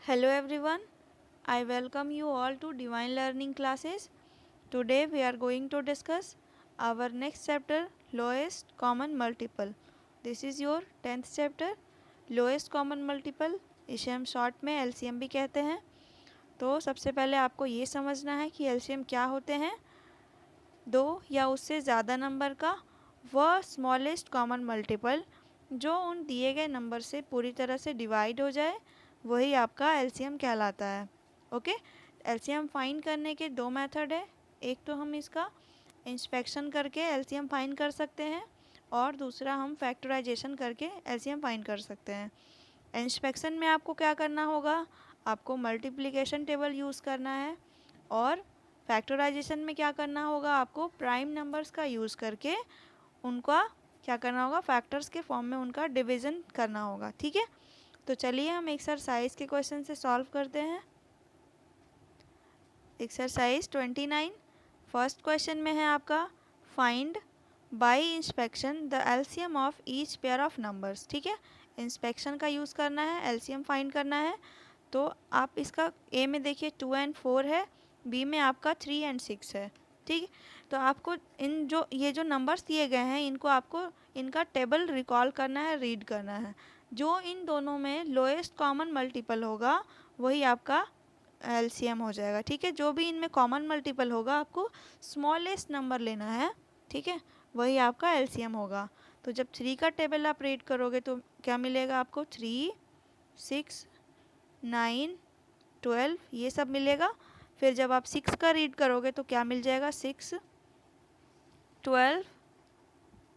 Hello everyone, I welcome you all to Divine Learning classes. Today we are going to discuss our next chapter, Lowest Common Multiple. This is your 10th chapter, Lowest Common Multiple. इसे हम short में LCM भी कहते हैं। तो सबसे पहले आपको ये समझना है कि LCM क्या होते हैं। दो या उससे ज़्यादा नंबर का वह स्मॉलेस्ट कॉमन मल्टीपल जो उन दिए गए नंबर से पूरी तरह से डिवाइड हो जाए, वही आपका एलसीएम कहलाता है। ओके, एलसीएम फाइंड करने के दो मेथड है। एक तो हम इसका इंस्पेक्शन करके एलसीएम फाइंड कर सकते हैं और दूसरा हम फैक्टराइजेशन करके एलसीएम फाइंड कर सकते हैं। इंस्पेक्शन में आपको क्या करना होगा, आपको मल्टीप्लिकेशन टेबल यूज़ करना है और फैक्टराइजेशन में क्या करना होगा, आपको प्राइम नंबर्स का यूज़ करके उनका क्या करना होगा, फैक्टर्स के फॉर्म में उनका डिवीज़न करना होगा। ठीक है, तो चलिए हम एक्सरसाइज के क्वेश्चन से सॉल्व करते हैं। एक्सरसाइज 29 फर्स्ट क्वेश्चन में है आपका find by inspection the LCM of each pair of numbers. ठीक है, इंस्पेक्शन का यूज़ करना है, एलसीएम फाइंड करना है। तो आप इसका ए में देखिए 2 and 4 है, बी में आपका 3 and 6 है। ठीक है, तो आपको ये जो नंबर्स दिए गए हैं इनको आपको इनका टेबल रिकॉल करना है, रीड करना है। जो इन दोनों में लोएस्ट कॉमन मल्टीपल होगा वही आपका एलसीएम हो जाएगा। ठीक है, जो भी इनमें कॉमन मल्टीपल होगा आपको स्मॉलेस्ट नंबर लेना है। ठीक है, वही आपका एलसीएम होगा। तो जब 3 का टेबल आप रीड करोगे तो क्या मिलेगा आपको, 3, 6, 9, 12 ये सब मिलेगा। फिर जब आप 6 का रीड करोगे तो क्या मिल जाएगा, 6, 12,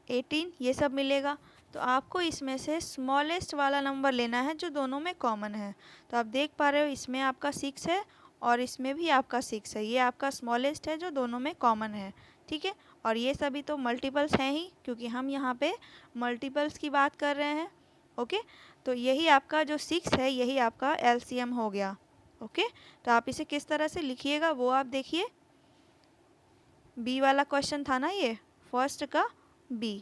18 ये सब मिलेगा। तो आपको इसमें से स्मॉलेस्ट वाला नंबर लेना है जो दोनों में कॉमन है। तो आप देख पा रहे हो इसमें आपका 6 है और इसमें भी आपका 6 है। ये आपका स्मॉलेस्ट है जो दोनों में कॉमन है। ठीक है, और ये सभी तो मल्टीपल्स हैं ही क्योंकि हम यहाँ पे मल्टीपल्स की बात कर रहे हैं। ओके, तो यही आपका जो 6 है यही आपका एलसीएम हो गया। ओके, तो आप इसे किस तरह से लिखिएगा वो आप देखिए। बी वाला क्वेश्चन था ना ये, फर्स्ट का बी,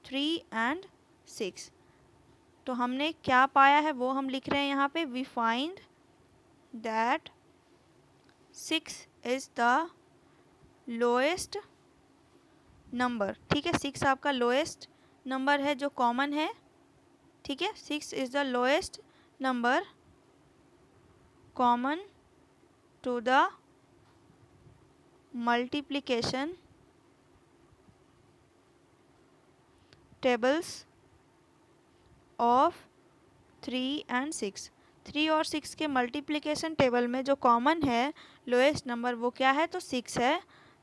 3 and 6। तो हमने क्या पाया है वो हम लिख रहे हैं यहाँ पे, we find that 6 is the lowest number. ठीक है, 6 आपका लोएस्ट नंबर है जो कॉमन है। ठीक है, 6 is the lowest number common to the multiplication tables of 3 and 6। 3 और 6 के मल्टीप्लिकेशन टेबल में जो कॉमन है लोएस्ट नंबर वो क्या है, तो 6 है।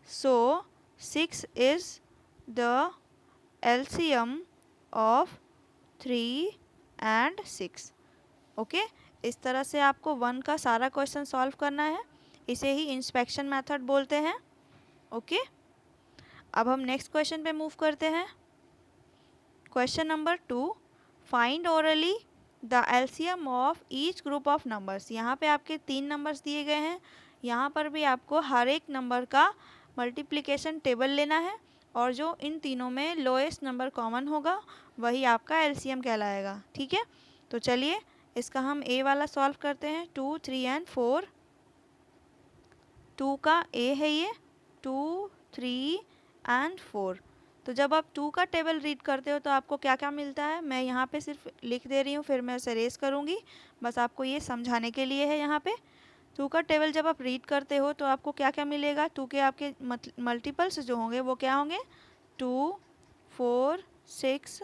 सो 6 is the LCM of 3 and 6। Okay, इस तरह से आपको 1 का सारा क्वेश्चन सॉल्व करना है। इसे ही इंस्पेक्शन मेथड बोलते हैं। ओके, अब हम नेक्स्ट क्वेश्चन पे मूव करते हैं। Question number 2, find orally the LCM of each group of numbers. यहाँ पे आपके 3 नंबर्स दिए गए हैं। यहाँ पर भी आपको हर एक नंबर का मल्टीप्लिकेशन टेबल लेना है और जो इन तीनों में लोएस्ट नंबर कॉमन होगा वही आपका एलसीएम कहलाएगा। ठीक है, तो चलिए इसका हम ए वाला सॉल्व करते हैं। 2, 3 and 4। 2 का ए है ये, 2, 3 and 4। तो जब आप 2 का टेबल रीड करते हो तो आपको क्या क्या मिलता है, मैं यहाँ पे सिर्फ लिख दे रही हूँ, फिर मैं उसे रेस करूँगी, बस आपको ये समझाने के लिए है। यहाँ पे 2 का टेबल जब आप रीड करते हो तो आपको क्या क्या मिलेगा, 2 के आपके मल्टीपल्स जो होंगे वो क्या होंगे, 2, 4, 6,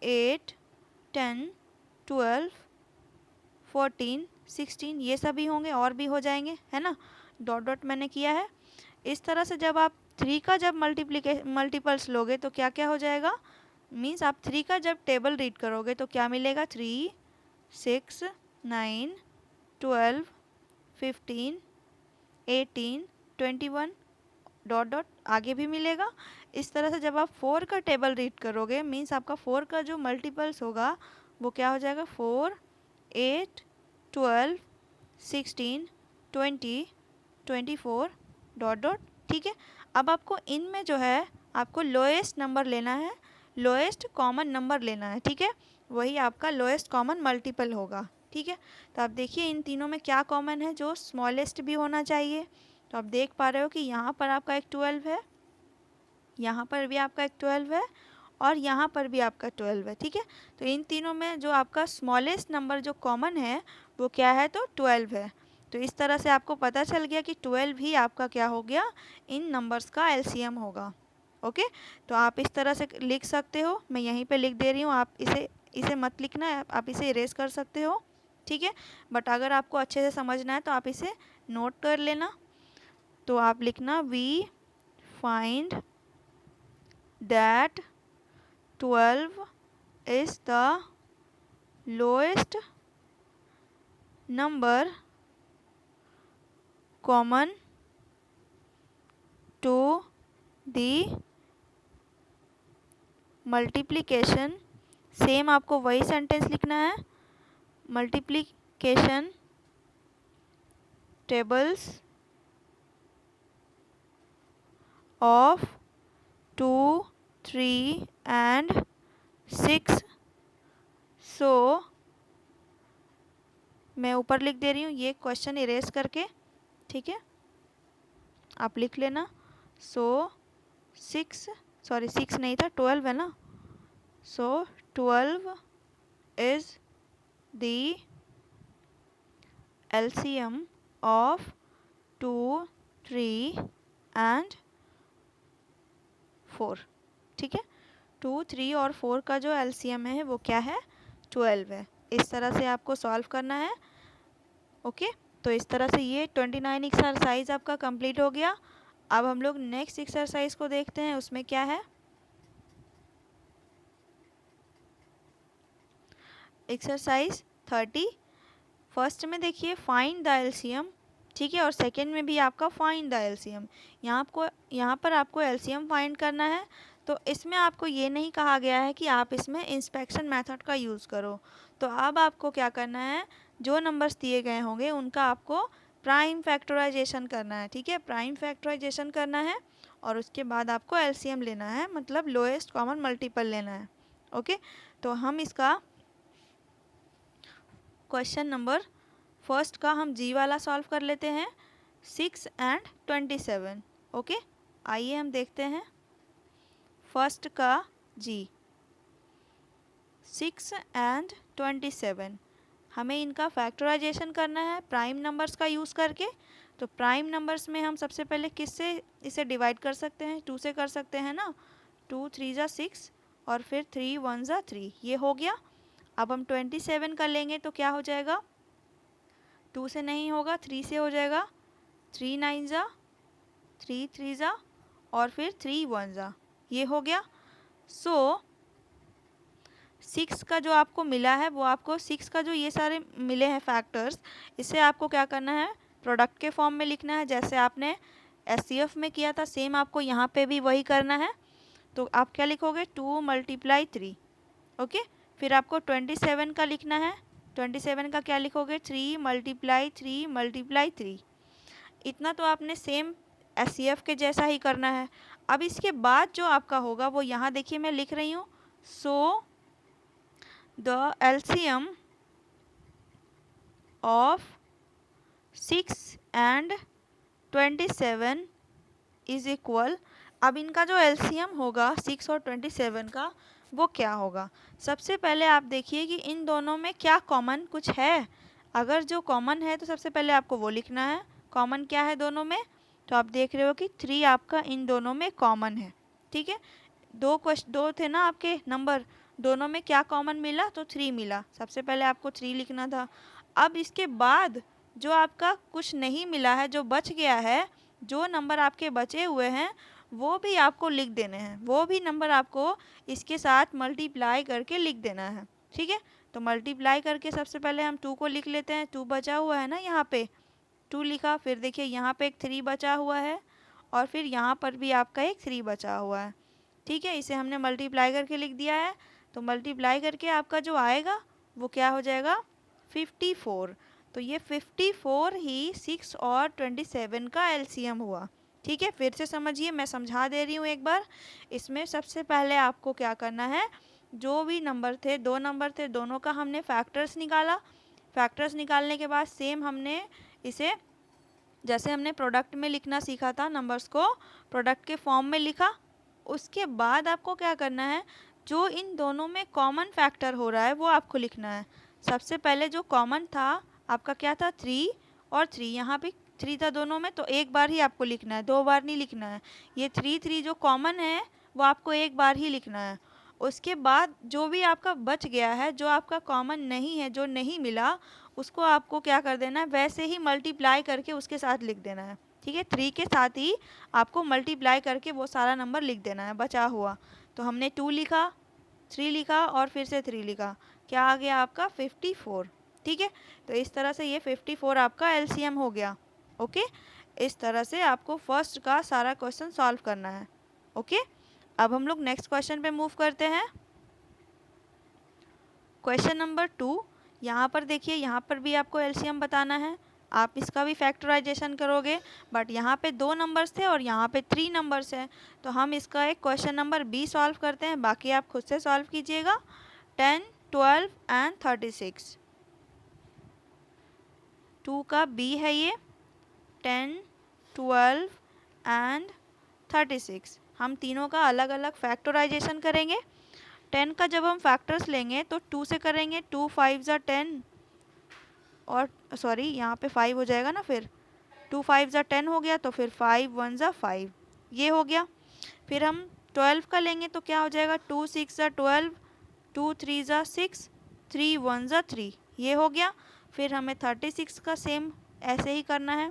8, 10, 12, 14, 16 ये सभी होंगे और भी हो जाएंगे, है ना। डॉट डॉट मैंने किया है। इस तरह से जब आप 3 का जब मल्टीपल्स लोगे तो क्या क्या हो जाएगा, मीन्स आप 3 का जब टेबल रीड करोगे तो क्या मिलेगा, 3, 6, 9, 12, 15, 18, 21 डॉट डॉट आगे भी मिलेगा। इस तरह से जब आप 4 का टेबल रीड करोगे मीन्स आपका 4 का जो मल्टीपल्स होगा वो क्या हो जाएगा, 4, 8, 12, 16, 20, 24 डॉट डॉट। ठीक है, अब आपको इनमें जो है आपको लोएस्ट नंबर लेना है, लोएस्ट कॉमन नंबर लेना है। ठीक है, वही आपका लोएस्ट कॉमन मल्टीपल होगा। ठीक है। तो आप देखिए इन तीनों में क्या कॉमन है, जो स्मॉलेस्ट भी होना चाहिए। तो आप देख पा रहे हो कि यहाँ पर आपका एक 12 है, यहाँ पर भी आपका एक 12 है और यहाँ पर भी आपका 12 है, ठीक है। तो इन तीनों में जो आपका स्मॉलेस्ट नंबर जो कॉमन है वो क्या है, तो 12 है। तो इस तरह से आपको पता चल गया कि 12 ही आपका क्या हो गया, इन नंबर्स का एलसीएम होगा। ओके, तो आप इस तरह से लिख सकते हो, मैं यहीं पे लिख दे रही हूँ, आप इसे मत लिखना है, आप इसे इरेज कर सकते हो, ठीक है। बट अगर आपको अच्छे से समझना है तो आप इसे नोट कर लेना। तो आप लिखना we find that 12 is the lowest number common to the multiplication, same आपको वही सेंटेंस लिखना है, multiplication tables of 2, 3 and 6। So मैं ऊपर लिख दे रही हूँ ये क्वेश्चन इरेज करके, ठीक है, आप लिख लेना। सो 6 नहीं था, 12 है ना। सो 12 is the LCM of 2, 3 and 4, ठीक है। 2, 3 और 4 का जो LCM है वो क्या है, 12 है। इस तरह से आपको सॉल्व करना है। ओके, तो इस तरह से ये 29 एक्सरसाइज आपका कंप्लीट हो गया। अब हम लोग नेक्स्ट एक्सरसाइज को देखते हैं, उसमें क्या है। एक्सरसाइज 30 फर्स्ट में देखिए फाइंड द एलसीएम, ठीक है, और सेकंड में भी आपका फाइंड द एलसीएम। यहाँ पर आपको एलसीएम फाइंड करना है। तो इसमें आपको ये नहीं कहा गया है कि आप इसमें इंस्पेक्शन मेथड का यूज़ करो। तो अब आपको क्या करना है, जो नंबर्स दिए गए होंगे उनका आपको प्राइम फैक्टराइजेशन करना है, ठीक है, प्राइम फैक्टराइजेशन करना है और उसके बाद आपको एलसीएम लेना है, मतलब लोएस्ट कॉमन मल्टीपल लेना है। ओके, तो हम इसका क्वेश्चन नंबर फर्स्ट का हम जी वाला सॉल्व कर लेते हैं, 6 and 27। ओके, आइए हम देखते हैं फर्स्ट का जी, 6 and 27। हमें इनका फैक्टराइजेशन करना है प्राइम नंबर्स का यूज़ करके। तो प्राइम नंबर्स में हम सबसे पहले किससे इसे डिवाइड कर सकते हैं, 2 से कर सकते हैं ना। 2 3 जा 6 और फिर 3 1 जा 3, ये हो गया। अब हम 27 का लेंगे तो क्या हो जाएगा, 2 से नहीं होगा, 3 से हो जाएगा। 3 9 जा, 3 3 जा और फिर 3 1 जा, ये हो गया। सो 6 का जो आपको मिला है वो आपको 6 का जो ये सारे मिले हैं फैक्टर्स, इसे आपको क्या करना है, प्रोडक्ट के फॉर्म में लिखना है। जैसे आपने एससीएफ में किया था सेम आपको यहाँ पे भी वही करना है। तो आप क्या लिखोगे, 2 × 3। ओके, फिर आपको 27 का लिखना है। 27 का क्या लिखोगे, 3 × 3 × 3। इतना तो आपने सेम एससीएफ के जैसा ही करना है। अब इसके बाद जो आपका होगा वो यहाँ देखिए मैं लिख रही हूँ। So the LCM of 6 and 27 is equal. अब इनका जो एलसीएम होगा 6 और 27 का वो क्या होगा। सबसे पहले आप देखिए कि इन दोनों में क्या कॉमन कुछ है। अगर जो कॉमन है तो सबसे पहले आपको वो लिखना है, कॉमन क्या है दोनों में। तो आप देख रहे हो कि 3 आपका इन दोनों में कॉमन है, ठीक है। दो थे ना आपके नंबर, दोनों में क्या कॉमन मिला, तो 3 मिला। सबसे पहले आपको 3 लिखना था। अब इसके बाद जो आपका कुछ नहीं मिला है, जो बच गया है, जो नंबर आपके बचे हुए हैं वो भी आपको लिख देने हैं। वो भी नंबर आपको इसके साथ मल्टीप्लाई करके लिख देना है, ठीक है। तो मल्टीप्लाई करके सबसे पहले हम 2 को लिख लेते हैं। 2 बचा हुआ है ना, यहाँ पे 2 लिखा। फिर देखिए यहाँ पे एक 3 बचा हुआ है और फिर यहाँ पर भी आपका एक 3 बचा हुआ है, ठीक है। इसे हमने मल्टीप्लाई करके लिख दिया है। तो मल्टीप्लाई करके आपका जो आएगा वो क्या हो जाएगा, 54। तो ये 54 ही 6 और 27 का एलसीएम हुआ, ठीक है। फिर से समझिए, मैं समझा दे रही हूँ एक बार। इसमें सबसे पहले आपको क्या करना है, जो भी नंबर थे, 2 नंबर थे, दोनों का हमने फैक्टर्स निकाला। फैक्टर्स निकालने के बाद सेम हमने इसे जैसे हमने प्रोडक्ट में लिखना सीखा था, नंबर्स को प्रोडक्ट के फॉर्म में लिखा। उसके बाद आपको क्या करना है, जो इन दोनों में कॉमन फैक्टर हो रहा है वो आपको लिखना है। सबसे पहले जो कॉमन था आपका क्या था, 3 और 3, यहाँ पे 3 था दोनों में, तो एक बार ही आपको लिखना है, 2 बार नहीं लिखना है। ये 3 जो कॉमन है वो आपको एक बार ही लिखना है। उसके बाद जो भी आपका बच गया है, जो आपका कॉमन नहीं है, जो नहीं मिला, उसको आपको क्या कर देना है, वैसे ही मल्टीप्लाई करके उसके साथ लिख देना है। ठीक है, 3 के साथ ही आपको मल्टीप्लाई करके वो सारा नंबर लिख देना है बचा हुआ। तो हमने 2 लिखा, 3 लिखा और फिर से 3 लिखा, क्या आ गया आपका 54। ठीक है, तो इस तरह से ये 54 आपका एलसीएम हो गया। ओके, इस तरह से आपको फर्स्ट का सारा क्वेश्चन सॉल्व करना है। ओके, अब हम लोग नेक्स्ट क्वेश्चन पे मूव करते हैं। क्वेश्चन नंबर 2, यहाँ पर देखिए, यहाँ पर भी आपको एलसीएम बताना है। आप इसका भी फैक्टराइजेशन करोगे, बट यहाँ पे 2 नंबर्स थे और यहाँ पे 3 नंबर्स हैं, तो हम इसका एक क्वेश्चन नंबर बी सॉल्व करते हैं, बाकी आप खुद से सॉल्व कीजिएगा। 10, 12 एंड 36, 2 का बी है ये, 10, 12 एंड 36। हम तीनों का अलग अलग फैक्टराइजेशन करेंगे। 10 का जब हम फैक्टर्स लेंगे तो 2 से करेंगे, 2 5 ज़ा 10, और सॉरी यहाँ पे 5 हो जाएगा ना, फिर 2 5 ज़ा 10 हो गया, तो फिर 5 1 ज़ा 5, ये हो गया। फिर हम 12 का लेंगे तो क्या हो जाएगा, 2 6 ज़ा 12, 2 3 ज़ा 6, 3 1 ज़ा 3, ये हो गया। फिर हमें 36 का सेम ऐसे ही करना है।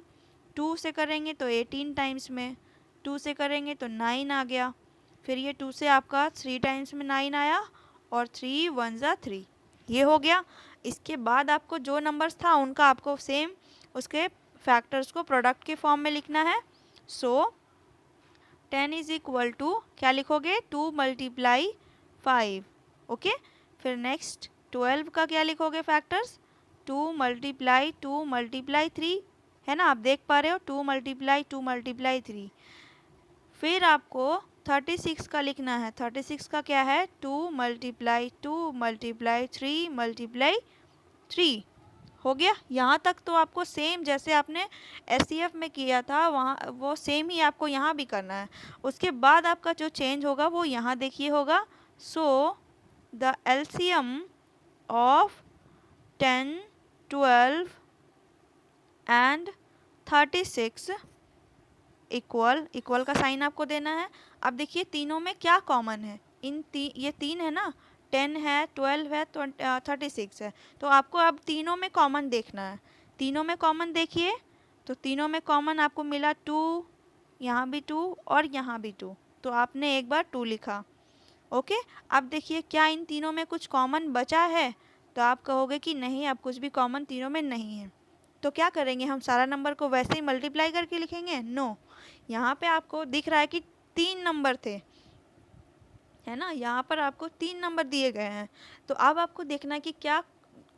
2 से करेंगे तो 18 टाइम्स में, 2 से करेंगे तो 9 आ गया, फिर ये 2 से आपका 3 टाइम्स में 9 आया, और 3 1 ज़ा 3, ये हो गया। इसके बाद आपको जो नंबर्स था उनका आपको सेम उसके फैक्टर्स को प्रोडक्ट के फॉर्म में लिखना है। सो 10 इज इक्वल टू क्या लिखोगे, 2 मल्टीप्लाई 5। ओके, फिर नेक्स्ट 12 का क्या लिखोगे फैक्टर्स, 2 मल्टीप्लाई 2 मल्टीप्लाई 3, है ना, आप देख पा रहे हो, 2 मल्टीप्लाई 2 मल्टीप्लाई 3। फिर आपको 36 का लिखना है। 36 का क्या है, 2 मल्टीप्लाई 2 मल्टीप्लाई 3 मल्टीप्लाई 3, हो गया। यहाँ तक तो आपको सेम जैसे आपने एससीएफ में किया था वहाँ, वो सेम ही आपको यहाँ भी करना है। उसके बाद आपका जो चेंज होगा वो यहाँ देखिए होगा। So the LCM of 10, 12 and 36 equal का साइन आपको देना है। अब देखिए तीनों में क्या कॉमन है, ये 3 है ना, 10 है, 12 है, 36 है, तो आपको अब तीनों में कॉमन देखना है। तीनों में कॉमन देखिए, तो तीनों में कॉमन आपको मिला 2, यहाँ भी 2 और यहाँ भी 2, तो आपने एक बार 2 लिखा। ओके, अब देखिए क्या इन तीनों में कुछ कॉमन बचा है, तो आप कहोगे कि नहीं, अब कुछ भी कॉमन तीनों में नहीं है। तो क्या करेंगे, हम सारा नंबर को वैसे ही मल्टीप्लाई करके लिखेंगे? नो, यहाँ पे आपको दिख रहा है कि 3 नंबर थे, है ना, यहाँ पर आपको 3 नंबर दिए गए हैं। तो अब आपको देखना है कि क्या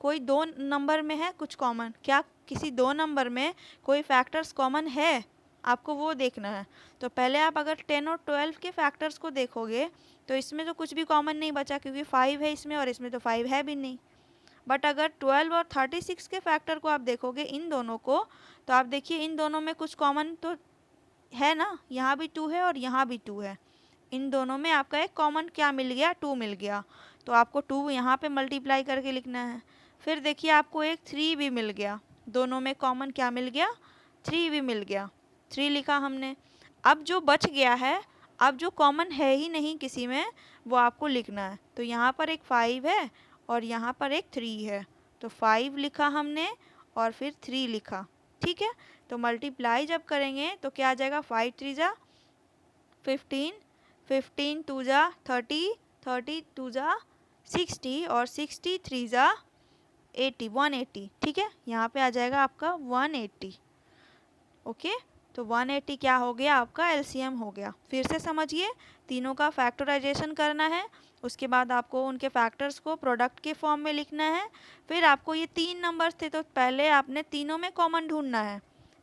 कोई 2 नंबर में है कुछ कॉमन, क्या किसी 2 नंबर में कोई फैक्टर्स कॉमन है, आपको वो देखना है। तो पहले आप अगर 10 और 12 के फैक्टर्स को देखोगे तो इसमें तो कुछ भी कॉमन नहीं बचा, क्योंकि 5 है इसमें और इसमें तो 5 है भी नहीं। बट अगर 12 और 36 के फैक्टर को आप देखोगे इन दोनों को, तो आप देखिए इन दोनों में कुछ कॉमन तो है ना, यहाँ भी 2 है और यहाँ भी 2 है, इन दोनों में आपका एक कॉमन क्या मिल गया, 2 मिल गया, तो आपको 2 यहाँ पे मल्टीप्लाई करके लिखना है। फिर देखिए आपको एक 3 भी मिल गया, दोनों में कॉमन क्या मिल गया, 3 भी मिल गया, 3 लिखा हमने। अब जो बच गया है, अब जो कॉमन है ही नहीं किसी में, वो आपको लिखना है। तो यहाँ पर एक 5 है और यहाँ पर एक 3 है, तो 5 लिखा हमने और फिर 3 लिखा। ठीक है, तो मल्टीप्लाई जब करेंगे तो क्या आ जाएगा, 5 3 जा 15, 15 2 जा 30, 30 2 जा 60 और 60 3 जा 80, 180। ठीक है, यहाँ पे आ जाएगा आपका 180। ओके, तो 180 क्या हो गया, आपका एलसीएम हो गया। फिर से समझिए, तीनों का फैक्टराइजेशन करना है, उसके बाद आपको उनके फैक्टर्स को प्रोडक्ट के फॉर्म में लिखना है। फिर आपको ये 3 नंबर्स थे, तो पहले आपने तीनों में कॉमन ढूंढना है।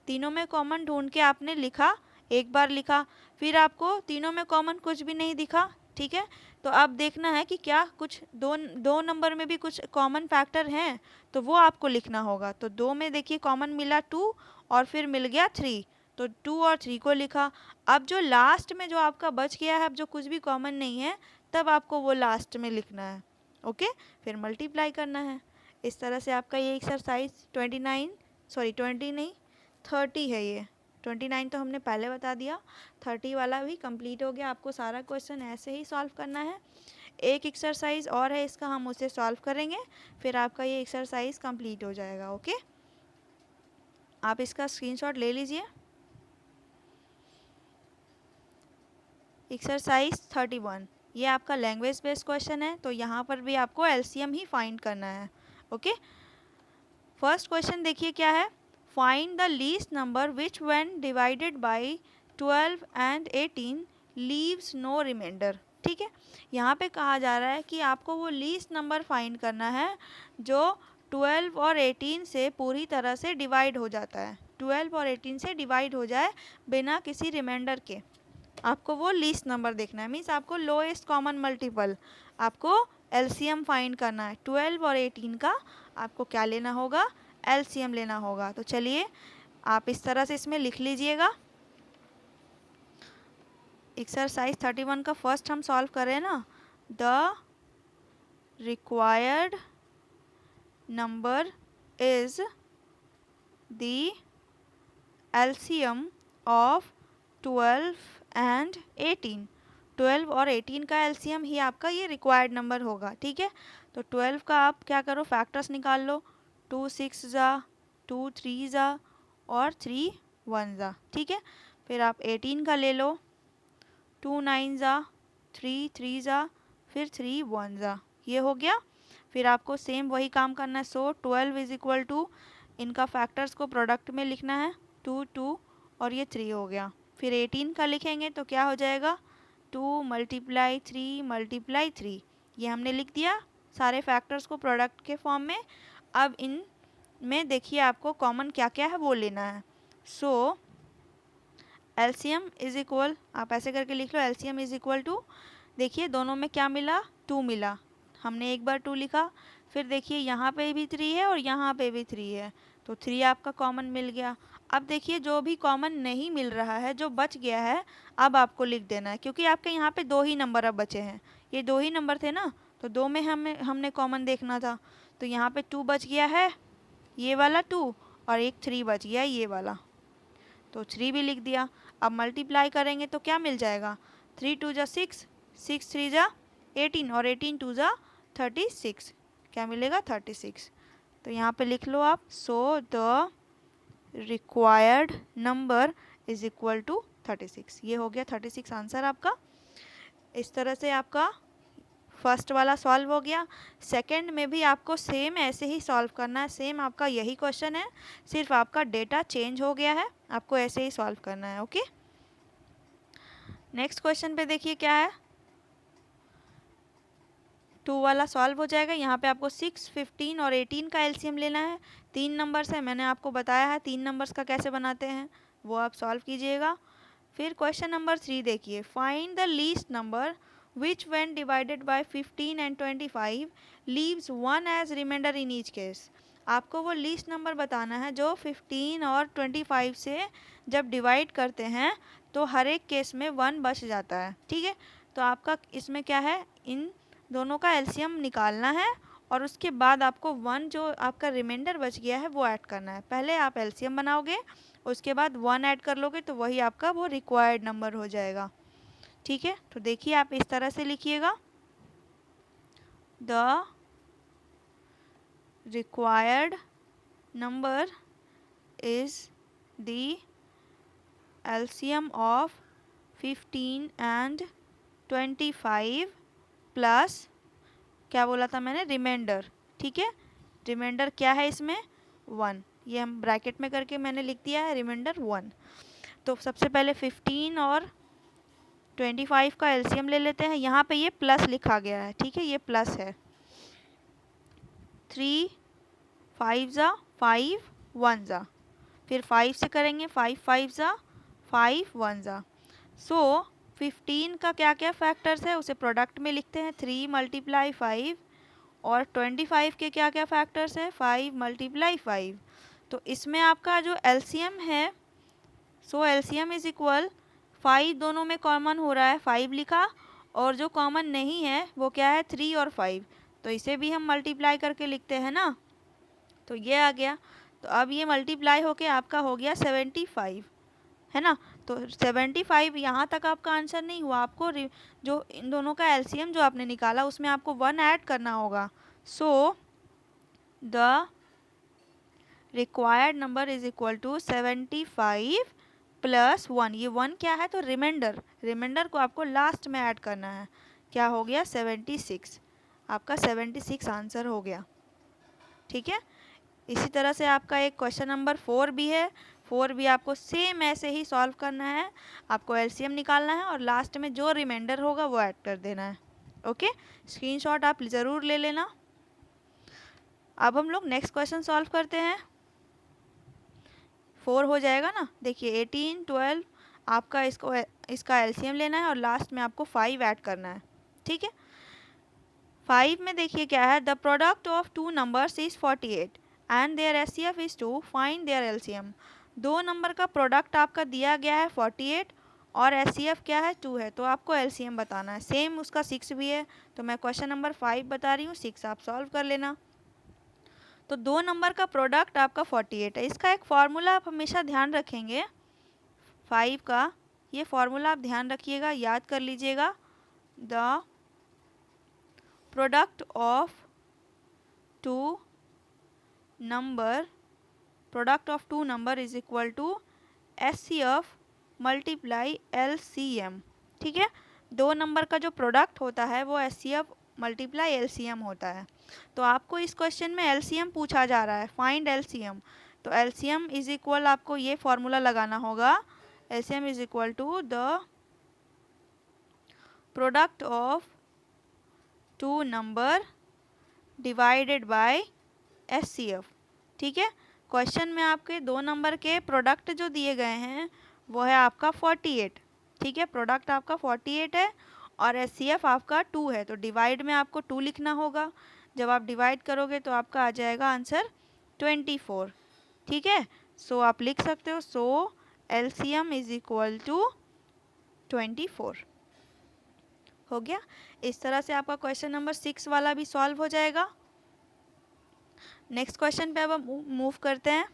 तीनों में कॉमन ढूंढ के आपने लिखा, एक बार लिखा, फिर आपको तीनों में कॉमन कुछ भी नहीं दिखा, ठीक है, तो अब देखना है कि क्या कुछ दो नंबर में भी कुछ कॉमन फैक्टर हैं, तो वो आपको लिखना होगा। तो 2 में देखिए कॉमन मिला 2 और फिर मिल गया 3, तो 2 और 3 को लिखा। अब जो लास्ट में जो आपका बच गया है, अब जो कुछ भी कॉमन नहीं है, तब आपको वो लास्ट में लिखना है। ओके, फिर मल्टीप्लाई करना है। इस तरह से आपका ये एक्सरसाइज 20 नहीं 30 है। ये 29 तो हमने पहले बता दिया, 30 वाला भी कंप्लीट हो गया। आपको सारा क्वेश्चन ऐसे ही सॉल्व करना है। एक एक्सरसाइज और है इसका, हम उसे सॉल्व करेंगे, फिर आपका ये एक्सरसाइज कंप्लीट हो जाएगा। ओके, आप इसका स्क्रीनशॉट ले लीजिए। एक्सरसाइज 31, ये आपका लैंग्वेज बेस्ड क्वेश्चन है, तो यहाँ पर भी आपको एलसीएम ही फाइंड करना है। ओके, फर्स्ट क्वेश्चन देखिए क्या है। Find the least number which when divided by 12 and 18 leaves no remainder. ठीक है, यहाँ पे कहा जा रहा है कि आपको वो लीस्ट नंबर फाइंड करना है जो 12 और 18 से पूरी तरह से डिवाइड हो जाता है। 12 और 18 से डिवाइड हो जाए बिना किसी रिमाइंडर के। आपको वो लीस्ट नंबर देखना है, मीन्स आपको लोएस्ट कॉमन मल्टीपल, आपको एलसीएम फाइंड करना है। 12 और 18 का आपको क्या लेना होगा, एलसीएम लेना होगा। तो चलिए आप इस तरह से इसमें लिख लीजिएगा। एक्सरसाइज 31 का फर्स्ट हम सॉल्व करें ना। The required number is the LCM of 12 and 18। 12 और 18 का एलसीएम ही आपका ये रिक्वायर्ड नंबर होगा। ठीक है, तो 12 का आप क्या करो, फैक्टर्स निकाल लो। 2 6 जा, 2 3 जा और 3 1 जा। ठीक है, फिर आप 18 का ले लो। 2 9 जा, 3 3 जा, फिर 3 1 जा, ये हो गया। फिर आपको सेम वही काम करना है। सो 12 इज इक्वल टू, इनका फैक्टर्स को प्रोडक्ट में लिखना है। 2 2 और ये 3 हो गया। फिर 18 का लिखेंगे तो क्या हो जाएगा, 2 मल्टीप्लाई 3 मल्टीप्लाई 3, ये हमने लिख दिया सारे फैक्टर्स को प्रोडक्ट के फॉर्म में। अब इन में देखिए आपको कॉमन क्या क्या है वो लेना है। सो एलसीएम इज इक्वल, आप ऐसे करके लिख लो, एलसीएम इज इक्वल टू, देखिए दोनों में क्या मिला, 2 मिला, हमने एक बार 2 लिखा। फिर देखिए यहाँ पे भी 3 है और यहाँ पे भी 3 है, तो 3 आपका कॉमन मिल गया। अब देखिए जो भी कॉमन नहीं मिल रहा है, जो बच गया है, अब आपको लिख देना है, क्योंकि आपके यहाँ पे 2 ही नंबर अब बचे हैं। ये 2 ही नंबर थे ना, तो 2 में हमने कॉमन देखना था। तो यहाँ पे 2 बच गया है, ये वाला 2, और एक 3 बच गया ये वाला, तो 3 भी लिख दिया। अब मल्टीप्लाई करेंगे तो क्या मिल जाएगा, 3 2 जा 6, 6 3 जा 18 और 18 2 जा 36, क्या मिलेगा 36। तो यहाँ पे लिख लो आप, so the required number is equal to 36, ये हो गया 36 आंसर आपका। इस तरह से आपका फर्स्ट वाला सॉल्व हो गया। सेकंड में भी आपको सेम ऐसे ही सॉल्व करना है, सेम आपका यही क्वेश्चन है, सिर्फ आपका डेटा चेंज हो गया है, आपको ऐसे ही सॉल्व करना है। ओके, नेक्स्ट क्वेश्चन पे देखिए क्या है। 2 वाला सॉल्व हो जाएगा। यहाँ पे आपको 6 15 और 18 का एलसीएम लेना है। 3 नंबर्स है, मैंने आपको बताया है 3 नंबर्स का कैसे बनाते हैं, वो आप सॉल्व कीजिएगा। फिर क्वेश्चन नंबर 3 देखिए, find the least number which when divided by 15 and 25 leaves 1 as remainder in each case। आपको वो लीस्ट नंबर बताना है जो 15 और 25 से जब डिवाइड करते हैं तो हर एक केस में 1 बच जाता है। ठीक है, तो आपका इसमें क्या है, इन दोनों का एलसीएम निकालना है और उसके बाद आपको 1 जो आपका रिमाइंडर बच गया है वो ऐड करना है। पहले आप एलसीएम बनाओगे, उसके बाद 1 ऐड कर लोगे, तो वही आपका वो रिक्वायर्ड नंबर हो जाएगा। ठीक है, तो देखिए आप इस तरह से लिखिएगा, the required number is the LCM of 15 and 25 plus, क्या बोला था मैंने, रिमाइंडर। ठीक है, रिमाइंडर क्या है इसमें, 1, ये हम ब्रैकेट में करके मैंने लिख दिया है, रिमाइंडर 1। तो सबसे पहले 15 और 25 का एलसीएम ले लेते हैं। यहाँ पे ये प्लस लिखा गया है, ठीक है, ये प्लस है। 3 5 जा 5 1 जा, फिर 5 से करेंगे, 5 5 जा 5 1 जा। सो 15 का क्या क्या फैक्टर्स है उसे प्रोडक्ट में लिखते हैं, 3 × 5, और 25 के क्या क्या फैक्टर्स है, 5 × 5। तो इसमें आपका जो एलसीएम है, सो एलसीएम इज इक्वल 5 दोनों में कॉमन हो रहा है, 5 लिखा, और जो कॉमन नहीं है वो क्या है, 3 और 5, तो इसे भी हम मल्टीप्लाई करके लिखते हैं ना, तो ये आ गया। तो अब ये मल्टीप्लाई होके आपका हो गया 75, है ना। तो 75 यहाँ तक आपका आंसर नहीं हुआ, आपको जो इन दोनों का एलसीएम जो आपने निकाला उसमें आपको 1 ऐड करना होगा। So the required number is equal to 75 + 1। ये 1 क्या है, तो रिमाइंडर को आपको लास्ट में ऐड करना है। क्या हो गया, 76। आपका 76 आंसर हो गया। ठीक है। इसी तरह से आपका एक क्वेश्चन नंबर 4 भी है। 4 भी आपको सेम ऐसे ही सॉल्व करना है, आपको एलसीएम निकालना है और लास्ट में जो रिमाइंडर होगा वो ऐड कर देना है। ओके, स्क्रीनशॉट आप ज़रूर ले लेना। अब हम लोग नेक्स्ट क्वेश्चन सॉल्व करते हैं। 4 हो जाएगा ना, देखिए 18, 12, आपका इसका एलसीएम लेना है और लास्ट में आपको 5 ऐड करना है। ठीक है। 5 में देखिए क्या है, the product of 2 numbers is 48 and their HCF is 2, find their LCM. 2 number का प्रोडक्ट आपका दिया गया है 48 और एचसीएफ क्या है, 2 है, तो आपको एलसीएम बताना है। सेम उसका 6 भी है, तो मैं क्वेश्चन नंबर 5 बता रही हूँ, 6 आप सॉल्व कर लेना। तो 2 नंबर का प्रोडक्ट आपका 48 है। इसका एक फार्मूला आप हमेशा ध्यान रखेंगे, 5 का ये फार्मूला आप ध्यान रखिएगा, याद कर लीजिएगा। The product of two number is equal to HCF multiply LCM. ठीक है। 2 नंबर का जो प्रोडक्ट होता है वो एचसीएफ मल्टीप्लाई एलसीएम होता है। तो आपको इस क्वेश्चन में एलसीएम पूछा जा रहा है, फाइंड एलसीएम। तो एलसीएम इज इक्वल आपको ये फॉर्मूला लगाना होगा, LCM is equal to the product of 2 number divided by HCF. ठीक है। क्वेश्चन में आपके 2 नंबर के प्रोडक्ट जो दिए गए हैं वो है आपका 48। ठीक है, प्रोडक्ट आपका 48 है और एचसीएफ आपका 2 है, तो डिवाइड में आपको 2 लिखना होगा। जब आप डिवाइड करोगे तो आपका आ जाएगा आंसर 24। ठीक है, सो आप लिख सकते हो, सो एलसीएम इज इक्वल टू 24। हो गया। इस तरह से आपका क्वेश्चन नंबर 6 वाला भी सॉल्व हो जाएगा। नेक्स्ट क्वेश्चन पे अब हम मूव करते हैं।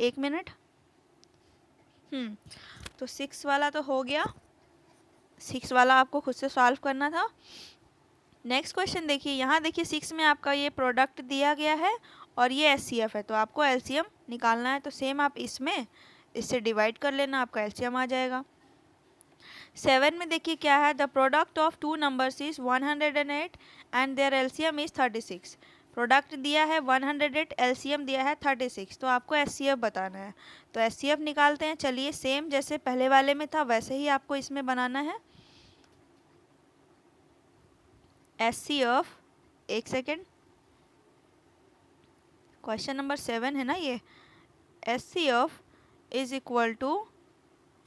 1 मिनट। तो 6 वाला तो हो गया, 6 वाला आपको खुद से सॉल्व करना था। नेक्स्ट क्वेश्चन देखिए, यहाँ देखिए 6 में आपका ये प्रोडक्ट दिया गया है और ये एचसीएफ है, तो आपको एलसीएम निकालना है। तो सेम आप इससे डिवाइड कर लेना, आपका एलसीएम आ जाएगा। 7 में देखिए क्या है, the product of 2 numbers is 108 and their LCM is 36। Product दिया है 108, एलसीएम दिया है 36, तो आपको एचसीएफ बताना है। तो एचसीएफ निकालते हैं। चलिए, सेम जैसे पहले वाले में था वैसे ही आपको इसमें बनाना है। एचसीएफ, एक सेकेंड, क्वेश्चन नंबर 7 है ना ये। एचसीएफ इज इक्वल टू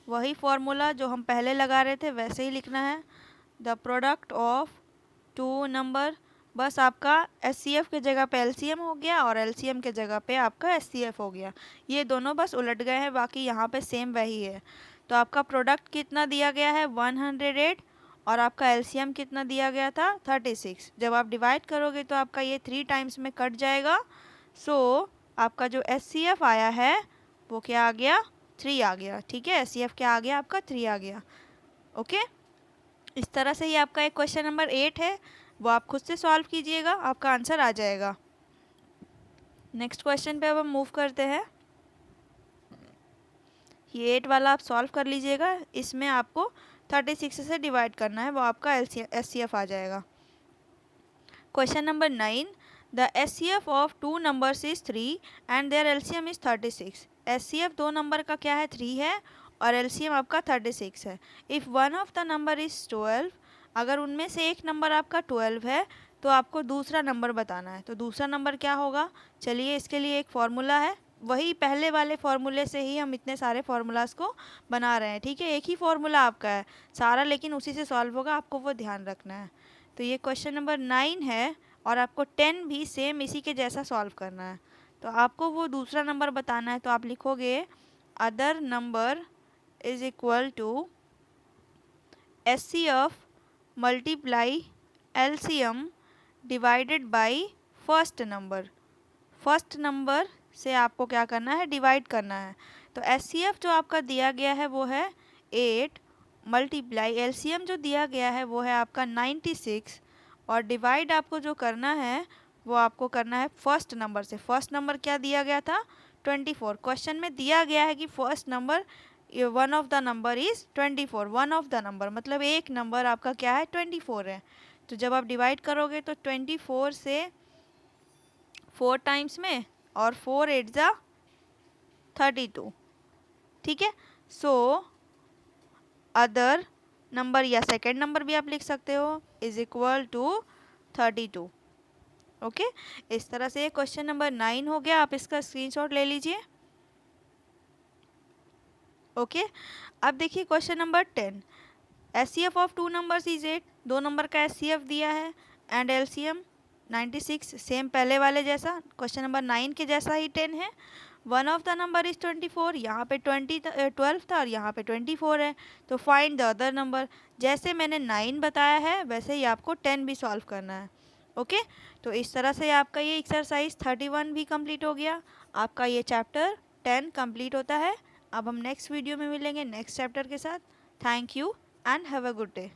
वही फॉर्मूला जो हम पहले लगा रहे थे वैसे ही लिखना है, द प्रोडक्ट ऑफ 2 नंबर। बस आपका एचसीएफ के जगह पे एलसीएम हो गया और एलसीएम के जगह पे आपका एचसीएफ हो गया। ये दोनों बस उलट गए हैं, बाकी यहाँ पे सेम वही है। तो आपका प्रोडक्ट कितना दिया गया है, 108, और आपका एलसीएम कितना दिया गया था, 36। जब आप डिवाइड करोगे तो आपका ये 3 टाइम्स में कट जाएगा। सो आपका जो एचसीएफ आया है वो क्या आ गया, 3 आ गया। ठीक है, एचसीएफ क्या आ गया आपका, 3 आ गया। ओके, इस तरह से ही आपका एक क्वेश्चन नंबर 8 है, वो आप खुद से सॉल्व कीजिएगा, आपका आंसर आ जाएगा। नेक्स्ट क्वेश्चन पे अब हम मूव करते हैं। ये 8 वाला आप सॉल्व कर लीजिएगा, इसमें आपको 36 से डिवाइड करना है, वो आपका एचसीएफ आ जाएगा। Question number 9, the HCF of 2 numbers is 3 and their LCM is 36। HCF 2 number का क्या है, 3 है, और एलसीएम आपका 36 है। If one of the number is 12, अगर उनमें से एक नंबर आपका 12 है तो आपको दूसरा नंबर बताना है। तो दूसरा नंबर क्या होगा, चलिए इसके लिए एक फॉर्मूला है, वही पहले वाले फॉर्मूले से ही हम इतने सारे फार्मूलाज को बना रहे हैं, ठीक है। एक ही फॉर्मूला आपका है सारा, लेकिन उसी से सॉल्व होगा, आपको वो ध्यान रखना है। तो ये क्वेश्चन नंबर 9 है और आपको 10 भी सेम इसी के जैसा सॉल्व करना है। तो आपको वो दूसरा नंबर बताना है, तो आप लिखोगे other number is equal to HCF multiply LCM divided by first number. First number से आपको क्या करना है, डिवाइड करना है। तो HCF जो आपका दिया गया है वो है 8 मल्टीप्लाई LCM जो दिया गया है वो है आपका 96 और डिवाइड आपको जो करना है वो आपको करना है फर्स्ट नंबर से। फर्स्ट नंबर क्या दिया गया था, 24। क्वेश्चन में दिया गया है कि first number one of the number is 24। One of the number मतलब एक नंबर आपका क्या है, 24 है। तो जब आप डिवाइड करोगे तो 24 से 4 टाइम्स में और 4 8 जा 32, ठीक है। सो अदर नंबर या सेकेंड नंबर भी आप लिख सकते हो इज इक्वल टू 32। ओके, इस तरह से क्वेश्चन नंबर 9 हो गया, आप इसका स्क्रीनशॉट ले लीजिए। ओके, अब देखिए question number 10। HCF of two numbers is 8। दो नंबर का HCF दिया है एंड LCM 96, सेम पहले वाले जैसा, क्वेश्चन नंबर 9 के जैसा ही 10 है। One of the number is 24, यहाँ पे 12 था और यहाँ पे 24 है। तो फाइंड द अदर नंबर। जैसे मैंने 9 बताया है वैसे ही आपको 10 भी सॉल्व करना है। ओके, तो इस तरह से आपका ये एक्सरसाइज 31 भी कंप्लीट हो गया। आपका ये चैप्टर 10 कंप्लीट होता है। अब हम नेक्स्ट वीडियो में मिलेंगे नेक्स्ट चैप्टर के साथ। Thank you and have a good day.